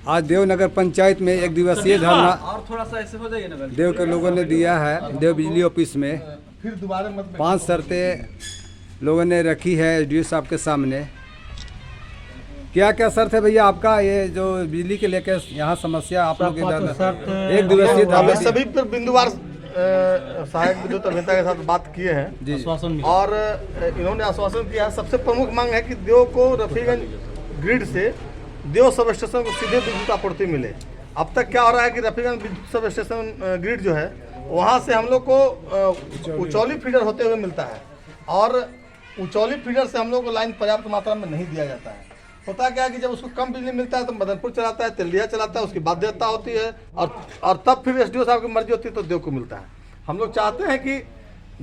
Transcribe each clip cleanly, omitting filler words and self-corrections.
आज देव नगर पंचायत में एक दिवसीय धरना और थोड़ा सा ऐसे हो जाइए ना। देव के लोगों ने दिया है। देव बिजली ऑफिस में 5 शर्तें लोगों ने रखी है एसडीओ साहब के सामने। क्या क्या शर्त है भैया आपका, ये जो बिजली के लेकर यहाँ समस्या आप लोग के एक दिवसीय धरना सभी पर बिंदुवार सहायक विद्युत अभियंता के साथ बात किए हैं जी, और इन्होंने आश्वासन किया है। सबसे प्रमुख मांग है कि देव को रफीगंज ग्रिड से देव सब स्टेशन को सीधे विद्युत आपूर्ति मिले। अब तक क्या हो रहा है कि रफीगंज विद्युत सब स्टेशन ग्रिड जो है वहाँ से हम लोग को उचौली फीडर होते हुए मिलता है और उचौली फीडर से हम लोग को लाइन पर्याप्त मात्रा में नहीं दिया जाता है। होता क्या है कि जब उसको कम बिजली मिलता है तो मदनपुर चलाता है, तेलिया चलाता है, उसकी बाध्यता होती है और तब फिर एसडीओ साहब की मर्जी होती है तो देव को मिलता है। हम लोग चाहते हैं कि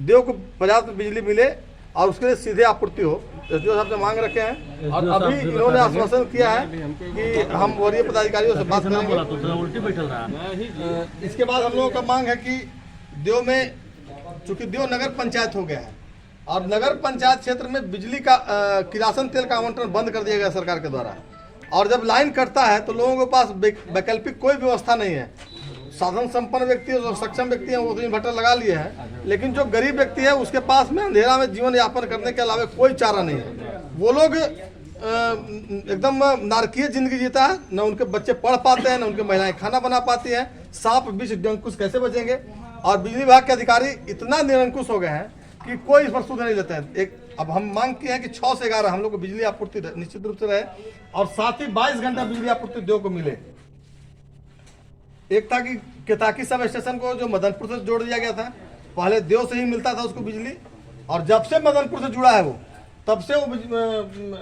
देव को पर्याप्त बिजली मिले और उसके लिए सीधे आपूर्ति हो। एसडीओ साहब से मांग रखे हैं और अभी इन्होंने आश्वासन किया है कि हम वरीय पदाधिकारियों से बात करेंगे। इसके बाद हम लोगों का मांग है कि देव में, चूंकि देव नगर पंचायत हो गया है और नगर पंचायत क्षेत्र में बिजली का किरासन तेल का आवंटन बंद कर दिया गया सरकार के द्वारा, और जब लाइन कटता है तो लोगों के पास वैकल्पिक कोई व्यवस्था नहीं है। साधन संपन्न व्यक्ति जो सक्षम व्यक्ति हैं वो तो इन्वर्टर लगा लिए हैं, लेकिन जो गरीब व्यक्ति है उसके पास में अंधेरा में जीवन यापन करने के अलावा कोई चारा नहीं है। वो लोग एकदम नारकीय जिंदगी जीता है, न उनके बच्चे पढ़ पाते हैं, न उनकी महिलाएं खाना बना पाती हैं। सांप विष डंकुश कैसे बचेंगे? और बिजली विभाग के अधिकारी इतना निरंकुश हो गए हैं कि कोई इस पर सुध नहीं लेते हैं। अब हम मांग किए हैं कि 6 से 11 हम लोग को बिजली आपूर्ति निश्चित रूप से रहे और साथ ही 22 घंटा बिजली आपूर्ति देव को मिले। एक था कि केताकी सब स्टेशन को जो मदनपुर से जोड़ दिया गया था, पहले देव से ही मिलता था उसको बिजली, और जब से मदनपुर से जुड़ा है वो तब से वो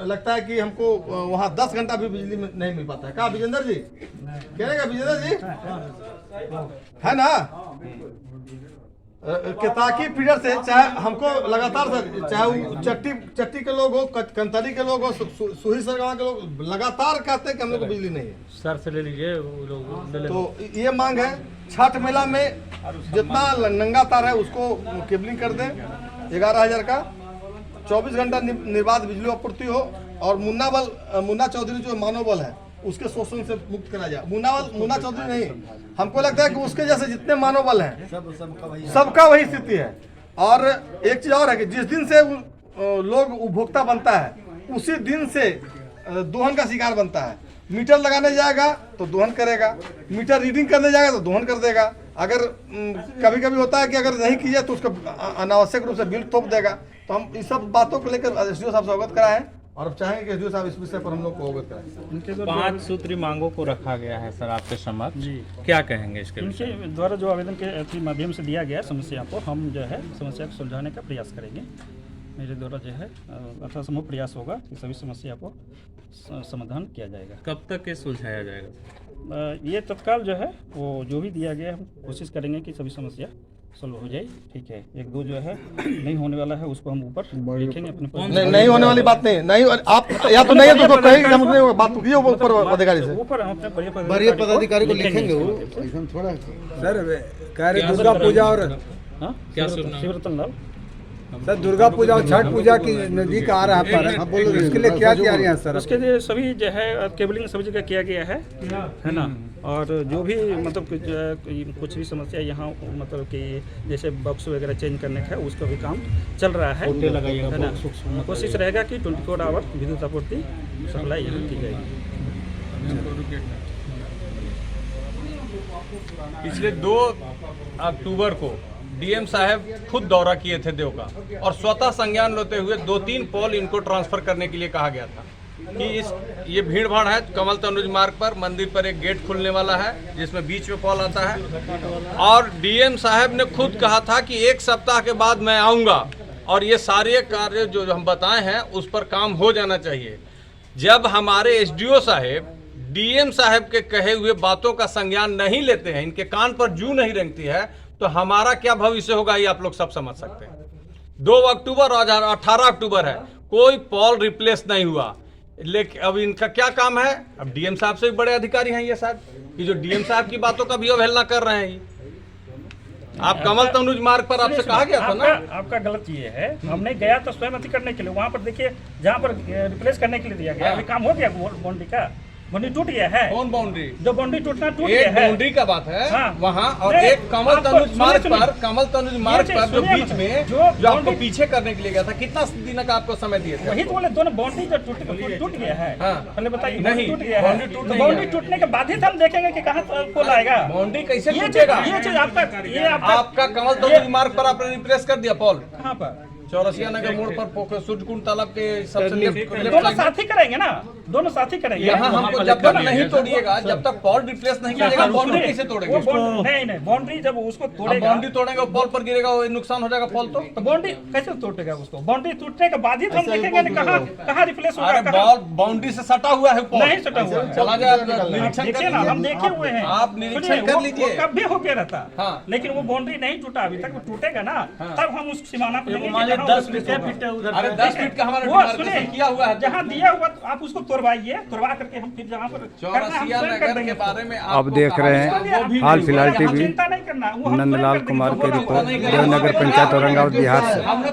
लगता है कि हमको वहाँ 10 घंटा भी बिजली नहीं मिल पाता है। कहा विजेंद्र जी, कह रहे विजेंद्र जी है ना, केताकी फीडर से चाहे हमको लगातार सर, चाहे वो चट्टी के लोग हो, कंतरी के लोग हो, सुही सरगावा के लोग लगातार कहते हैं कि हम लोग को बिजली नहीं है। सर से ले लीजिए तो ये मांग है। छठ मेला में जितना नंगा तार है उसको केबलिंग कर दें 11,000 का, 24 घंटा निर्बाध बिजली आपूर्ति हो, और मुन्ना चौधरी जो मानव बल है उसके शोषण से मुक्त करा जाए। मुन्ना चौधरी नहीं, हमको लगता है कि उसके जैसे जितने मानव बल हैं सबका वही स्थिति है। और एक चीज और है कि जिस दिन से लोग उपभोक्ता बनता है उसी दिन से दोहन का शिकार बनता है। मीटर लगाने जाएगा तो दोहन करेगा, मीटर रीडिंग करने जाएगा तो दोहन कर देगा। अगर कभी कभी होता है कि अगर नहीं किया तो उसका अनावश्यक रूप से बिल थोप देगा। तो हम इस सब बातों को लेकर एसडीओ साहब से अवगत कराएं और अब चाहेंगे कि एसडीओ साहब इस विषय पर हम लोग को अवगत कराएं। 5 सूत्री मांगों को रखा गया है सर आपके समक्ष जी, क्या कहेंगे इसके विषय? इनके द्वारा जो आवेदन के माध्यम से दिया गया समस्या को हम जो है समस्या को सुलझाने का प्रयास करेंगे। मेरे द्वारा जो है अथासंभव प्रयास होगा कि सभी समस्या को समाधान किया जाएगा। कब तक ये सुलझाया जाएगा? ये तत्काल जो है वो जो भी दिया गया हम कोशिश करेंगे कि सभी समस्या सॉल्व हो जाए। ठीक है, 1-2 जो है नहीं होने वाला है उसको हम ऊपर लिखेंगे अपने। नहीं होने वाली बात नहीं आप या तो नहीं है तो कहीं हमने बात की ऊपर अधिकारी से, ऊपर हम अपने वरीय पदाधिकारी को लिखेंगे। वो थोड़ा सर कह रहे दुर्गा पूजा और क्या शिवरतन लाल सर दुर्गा पूजा और छठ पूजा की नजदीक आ रहा है, इसके लिए क्या किया गया सर? उसके लिए सभी जो है केबलिंग सभी जगह किया गया है ना। और जो भी मतलब कुछ भी समस्या यहाँ मतलब कि जैसे बॉक्स वगैरह चेंज करने का है उसका भी काम चल रहा है ना। कोशिश रहेगा कि 24 आवर विद्युत आपूर्ति सप्लाई यहाँ की जाएगी। पिछले 2 अक्टूबर को डीएम साहब खुद दौरा किए थे देव का और स्वतः संज्ञान लेते हुए 2-3 पोल इनको ट्रांसफर करने के लिए कहा गया था कि ये भीड़ भाड़ है कमल तनुज मार्ग पर, मंदिर पर एक गेट खुलने वाला है जिसमें बीच में पोल आता है, और डीएम साहब ने खुद कहा था कि 1 सप्ताह के बाद मैं आऊँगा और ये सारे कार्य जो हम बताए हैं उस पर काम हो जाना चाहिए। जब हमारे एसडीओ साहब डीएम साहब के कहे हुए बातों का संज्ञान नहीं लेते हैं, इनके कान पर जू नहीं रेंगती है, तो हमारा क्या भविष्य होगा ये आप लोग सब समझ सकते हैं। 2 अक्टूबर और 18 अक्टूबर है, कोई पोल रिप्लेस नहीं हुआ, लेकिन अब इनका क्या काम है? अब डीएम साहब से भी बड़े अधिकारी हैं ये साहब, कि जो डीएम साहब की बातों का भी अवहेलना कर रहे हैं। आप कमल तनुज मार्ग पर आपसे कहा गया था ना, आपका गलत ये है, हमने गया तो स्वयं करने के लिए, वहाँ पर देखिए जहाँ पर रिप्लेस करने के लिए दिया गया अभी काम हो गया बाउंड्री का, बाउंड्री टूट गया है, कौन बाउंड्री? जो बाउंड्री टूट गया एक है। बाउंड्री का बात है हाँ। वहाँ, और नहीं, एक कमल आपको तनुज मार्ग सुनिए, पर, कमल तनुज मार्ग पर जो सुनिए, बीच में जो जो आपको बाउंड्री- पीछे करने के लिए गया था, कितना दिन का आपको समय दिए थे? वही तो बोले दोनों बाउंड्री जो टूट गया है। हाँ। पहले बताइए, नहीं, टूट गया बाउंड्री है, टूट तो नहीं बाउंड्री गया। टूटने के बाद ही तो हम देखेंगे कि कहाँ पुल आएगा। बाउंड्री कैसे ये टूटेगा? चीज आपका आपका कमल तनुज मार्ग पर आपने रिप्लेस कर दिया पॉल, कहाँ पर? चौरसिया नगर मोड़ पर सूर्यकुंड तालाब के सबसे लेफ्ट दोनों साइड में। साथ ही करेंगे ना, दोनों साथ ही करेंगे। यहाँ हमको जब तक नहीं तोड़िएगा, जब तक पॉल रिप्लेस नहीं करेगा, बाउंड्री कैसे तोड़ेंगे? नहीं, बाउंड्री जब उसको हम तोड़ेगा, बाउंड्री तोड़ेंगे, पॉल पर गिरेगा, वो नुकसान हो जाएगा पॉल तो। बाउंड्री कैसे तोड़ेगा उसको? बाउंड्री टूटने के बाद ही तो हम देखेंगे कि कहाँ रिप्लेस होगा, अरे कहाँ बॉल बाउंड्री से सटा हुआ है पॉल, नहीं सटा हुआ है। चला जाए, आप निरीक्षण कर देखिए ना, हम लीजिए। देखे हुए हैं। आप निरीक्षण सुनिए, कर वो लीजिए। कब भी होके रहता, हाँ। लेकिन वो बाउंड्री नहीं टूटा अभी तक। वो टूटेगा ना, तब हम उस सीमाना पे लेंगे कि मान लीजिए जहाँ 10 वो फीट है, होगा। अरे 10 फीट का हमारा वो डिमार्केशन सुनिए, किया हुआ है। जहाँ दिया हुआ तो आप उसको तोड़वाइए, तोड़वा करके हम फिर जहाँ पर करना है, हम चौरसिया स्वयं कर नगर देंगे के उसको। बारे में अब आपको देख रहे कहा- हैं वो भी हाल नहीं, फिलहाल हम टीवी चिंता नहीं करना, वो हम स्वयं नंदलाल कर देंगे, कुमार वो की बोला हुआ रिपोर्ट नहीं। देवनगर पंचायत औरंगाबाद बिहार से। हमने